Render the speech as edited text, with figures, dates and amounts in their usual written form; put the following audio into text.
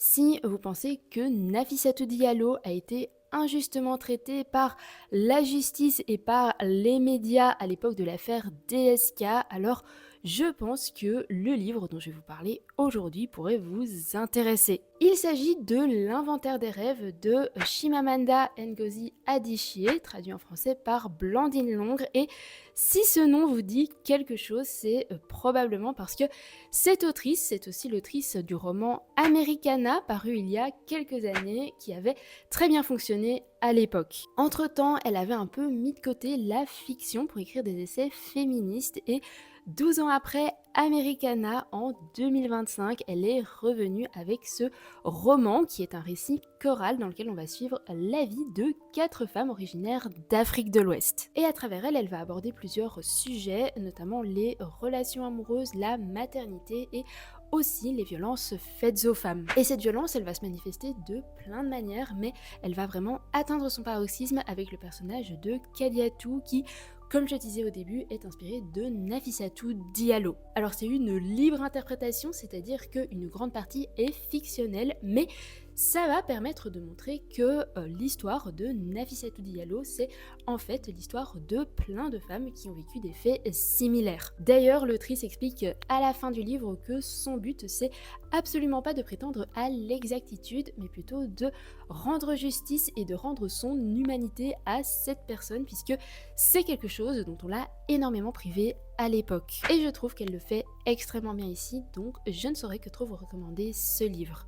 Si vous pensez que Nafissatou Diallo a été injustement traitée par la justice et par les médias à l'époque de l'affaire DSK, alors je pense que le livre dont je vais vous parler aujourd'hui pourrait vous intéresser. Il s'agit de L'inventaire des rêves de Chimamanda Ngozi Adichie, traduit en français par Blandine Longre. Et si ce nom vous dit quelque chose, c'est probablement parce que cette autrice, c'est aussi l'autrice du roman Americana, paru il y a quelques années, qui avait très bien fonctionné à l'époque. Entre-temps, elle avait un peu mis de côté la fiction pour écrire des essais féministes et 12 ans après Americana, en 2025, elle est revenue avec ce roman qui est un récit choral dans lequel on va suivre la vie de 4 femmes originaires d'Afrique de l'Ouest. Et à travers elle, elle va aborder plusieurs sujets, notamment les relations amoureuses, la maternité et aussi les violences faites aux femmes. Et cette violence, elle va se manifester de plein de manières, mais elle va vraiment atteindre son paroxysme avec le personnage de Kadiatou qui, comme je disais au début, est inspiré de Nafissatou Diallo. Alors c'est une libre interprétation, c'est-à-dire qu'une grande partie est fictionnelle, mais ça va permettre de montrer que l'histoire de Nafissatou Diallo, c'est en fait l'histoire de plein de femmes qui ont vécu des faits similaires. D'ailleurs, l'autrice explique à la fin du livre que son but, c'est absolument pas de prétendre à l'exactitude, mais plutôt de rendre justice et de rendre son humanité à cette personne, puisque c'est quelque chose dont on l'a énormément privé à l'époque. Et je trouve qu'elle le fait extrêmement bien ici, donc je ne saurais que trop vous recommander ce livre.